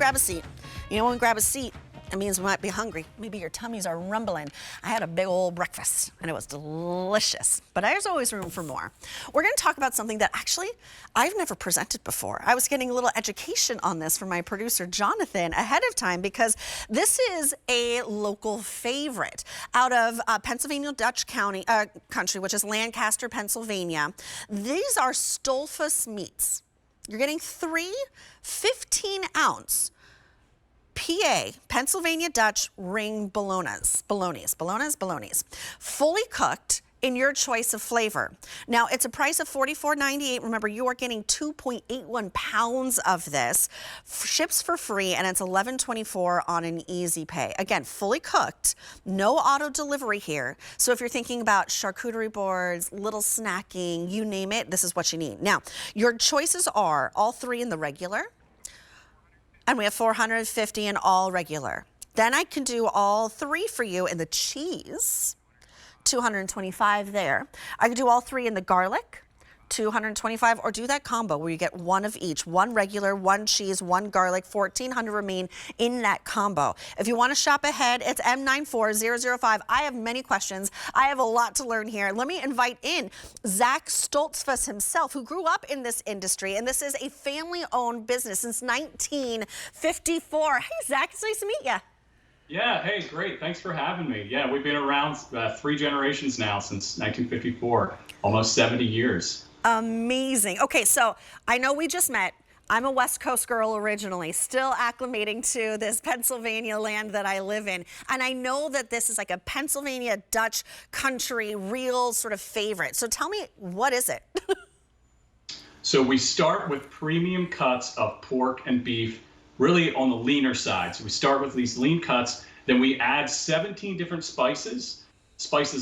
grab a seat. You know, when we grab a seat, it means we might be hungry. Maybe your tummies are rumbling. I had a big old breakfast and it was delicious, but there's always room for more. We're gonna talk about something that actually I've never presented before. I was getting a little education on this from my producer, Jonathan, ahead of time, because this is a local favorite out of Pennsylvania Dutch country, which is Lancaster, Pennsylvania. These are Stoltzfus meats. You're getting 3 15-ounce PA, Pennsylvania Dutch ring bolognas, fully cooked in your choice of flavor. Now, it's a price of $44.98. Remember, you are getting 2.81 pounds of this. Ships for free, and it's $11.24 on an easy pay. Again, fully cooked, no auto delivery here. So if you're thinking about charcuterie boards, little snacking, you name it, this is what you need. Now, your choices are all 3 in the regular, and we have 450 in all regular. Then I can do all 3 for you in the cheese, 225 there. I could do all 3 in the garlic, 225, or do that combo where you get 1 of each, 1 regular, 1 cheese, 1 garlic, 1,400 remain in that combo. If you want to shop ahead, it's M94005. I have many questions. I have a lot to learn here. Let me invite in Zach Stoltzfus himself, who grew up in this industry, and this is a family-owned business since 1954. Hey, Zach, it's nice to meet you. Yeah, hey, great. Thanks for having me. Yeah, we've been around 3 generations now since 1954, almost 70 years. Amazing. Okay, so I know we just met. I'm a West Coast girl originally, still acclimating to this Pennsylvania land that I live in. And I know that this is like a Pennsylvania Dutch country, real sort of favorite. So tell me, what is it? So we start with premium cuts of pork and beef, really on the leaner side. So we start with these lean cuts, then we add 17 different spices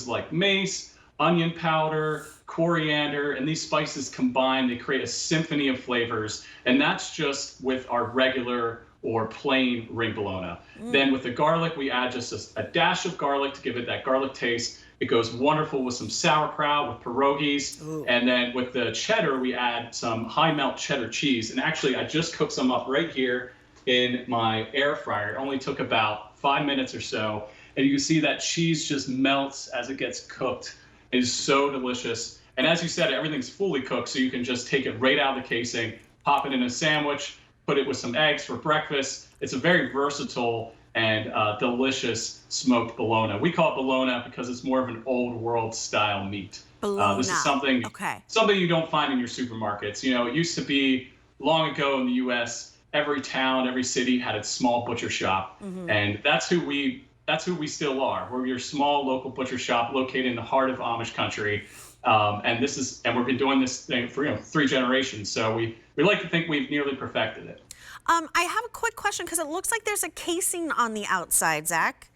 like mace, onion powder, coriander, and these spices combined, they create a symphony of flavors. And that's just with our regular or plain ring bologna. Then with the garlic, we add just a dash of garlic to give it that garlic taste. It goes wonderful with some sauerkraut, with pierogies. Ooh. And then with the cheddar, we add some high melt cheddar cheese. And actually, I just cooked some up right here in my air fryer. It only took about 5 minutes or so. And you can see that cheese just melts as it gets cooked. It is so delicious. And as you said, everything's fully cooked, so you can just take it right out of the casing, pop it in a sandwich, put it with some eggs for breakfast. It's a very versatile and delicious smoked bologna. We call it bologna because it's more of an old world style meat. This is something you don't find in your supermarkets. You know, it used to be long ago in the U.S., every town, every city had its small butcher shop, and that's who we still are. We're your small local butcher shop located in the heart of Amish country, and we've been doing this thing for 3 generations. So we like to think we've nearly perfected it. I have a quick question because it looks like there's a casing on the outside, Zach.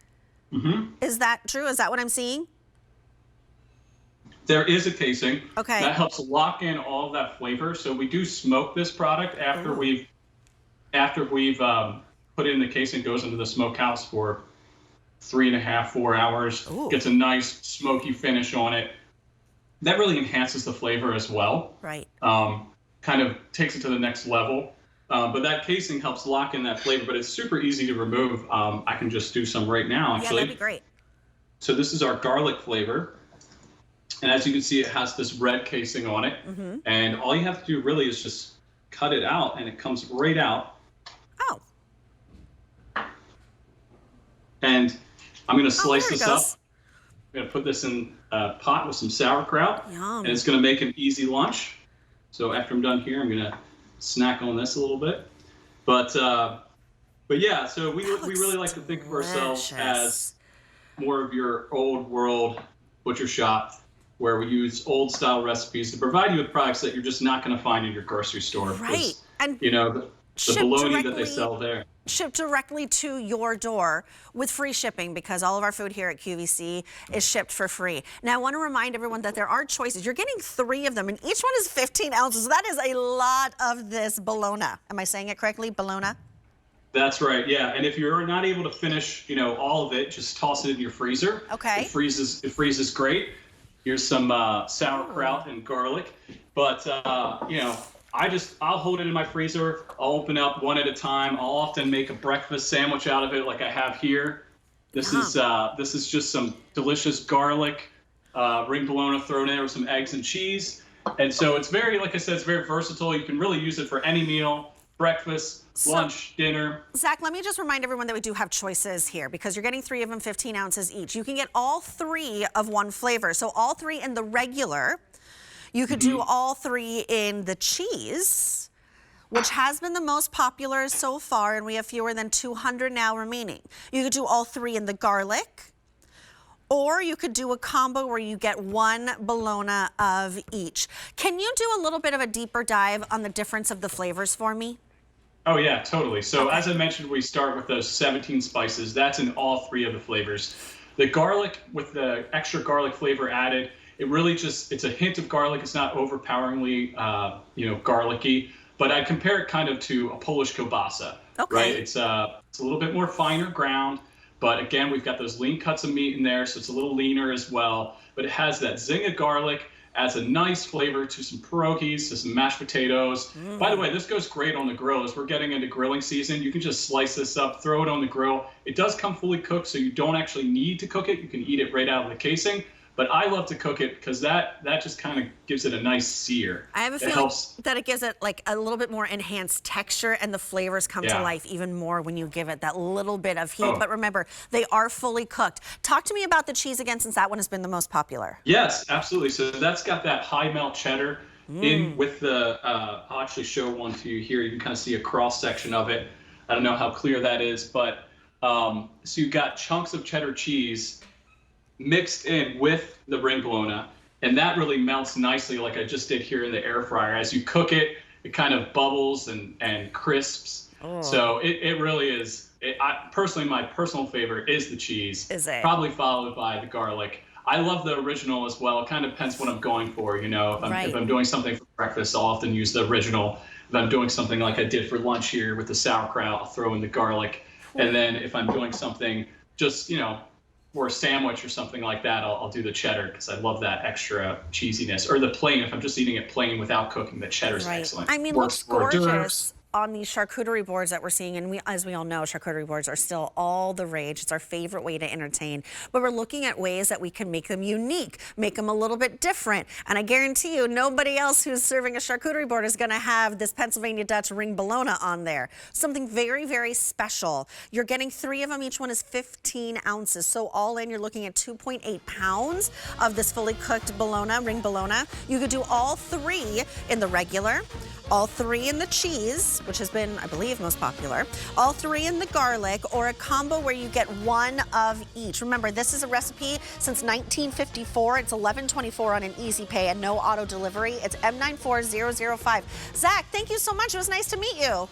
Is that true? Is that what I'm seeing? There is a casing. Okay. That helps lock in all of that flavor. So we do smoke this product after we've put it in the casing. It goes into the smokehouse for 3.5, 4 hours. Ooh. Gets a nice smoky finish on it. That really enhances the flavor as well. Right. Kind of takes it to the next level. But that casing helps lock in that flavor, but it's super easy to remove. I can just do some right now, actually. Yeah, that'd be great. So this is our garlic flavor. And as you can see, it has this red casing on it. And all you have to do really is just cut it out, and it comes right out. Oh. And I'm going to slice this up. I'm going to put this in a pot with some sauerkraut. Yum. And it's going to make an easy lunch. So after I'm done here, I'm going to snack on this a little bit. But yeah, so we really like to think of ourselves as more of your old world butcher shop, where we use old style recipes to provide you with products that you're just not going to find in your grocery store. Right. And the bologna that they sell there. Shipped directly to your door with free shipping, because all of our food here at QVC is shipped for free. Now, I want to remind everyone that there are choices. You're getting 3 of them, and each one is 15 ounces. So that is a lot of this bologna. Am I saying it correctly? Bologna? That's right, yeah. And if you're not able to finish, all of it, just toss it in your freezer. Okay. It freezes great. Here's some sauerkraut and garlic. But, I'll hold it in my freezer. I'll open up one at a time. I'll often make a breakfast sandwich out of it, like I have here. This is just some delicious garlic ring bologna thrown in with some eggs and cheese. And so it's very, like I said, it's very versatile. You can really use it for any meal, breakfast, lunch, dinner. Zach, let me just remind everyone that we do have choices here because you're getting 3 of them, 15 ounces each. You can get all 3 of one flavor. So all 3 in the regular. You could do all 3 in the cheese, which has been the most popular so far, and we have fewer than 200 now remaining. You could do all 3 in the garlic, or you could do a combo where you get 1 bologna of each. Can you do a little bit of a deeper dive on the difference of the flavors for me? Oh yeah, totally. So as I mentioned, we start with those 17 spices. That's in all 3 of the flavors. The garlic with the extra garlic flavor added, it really it's a hint of garlic. It's not overpoweringly, garlicky, but I compare it kind of to a Polish kielbasa, right? It's a little bit more finer ground, but again, we've got those lean cuts of meat in there, so it's a little leaner as well, but it has that zing of garlic, adds a nice flavor to some pierogies, to some mashed potatoes. By the way, this goes great on the grill. As we're getting into grilling season, you can just slice this up, throw it on the grill. It does come fully cooked, so you don't actually need to cook it. You can eat it right out of the casing. But I love to cook it because that just kind of gives it a nice sear. I have a feeling that it gives it like a little bit more enhanced texture, and the flavors come to life even more when you give it that little bit of heat. But remember, they are fully cooked. Talk to me about the cheese again, since that one has been the most popular. Yes, absolutely. So that's got that high melt cheddar in with the, I'll actually show one to you here. You can kind of see a cross section of it. I don't know how clear that is, but so you've got chunks of cheddar cheese mixed in with the ring bologna, and that really melts nicely like I just did here in the air fryer. As you cook it, it kind of bubbles and crisps. So it really is. Personally, my personal favorite is the cheese. Is it? Probably followed by the garlic. I love the original as well. It kind of depends what I'm going for. You know, if I'm doing something for breakfast, I'll often use the original. If I'm doing something like I did for lunch here with the sauerkraut, I'll throw in the garlic. And then if I'm doing something just, for a sandwich or something like that, I'll do the cheddar because I love that extra cheesiness. Or the plain, if I'm just eating it plain without cooking, the cheddar's excellent. I mean, looks gorgeous on these charcuterie boards that we're seeing, and as we all know, charcuterie boards are still all the rage. It's our favorite way to entertain, but we're looking at ways that we can make them unique, make them a little bit different, and I guarantee you nobody else who's serving a charcuterie board is going to have this Pennsylvania Dutch ring bologna on there. Something very, very special. You're getting 3 of them. Each one is 15 ounces, so all in, you're looking at 2.8 pounds of this fully cooked bologna, ring bologna. You could do all 3 in the regular, all 3 in the cheese, which has been, I believe, most popular, all 3 in the garlic, or a combo where you get 1 of each. Remember, this is a recipe since 1954. It's $11.24 on an easy pay and no auto delivery. It's M94005. Zach, thank you so much. It was nice to meet you.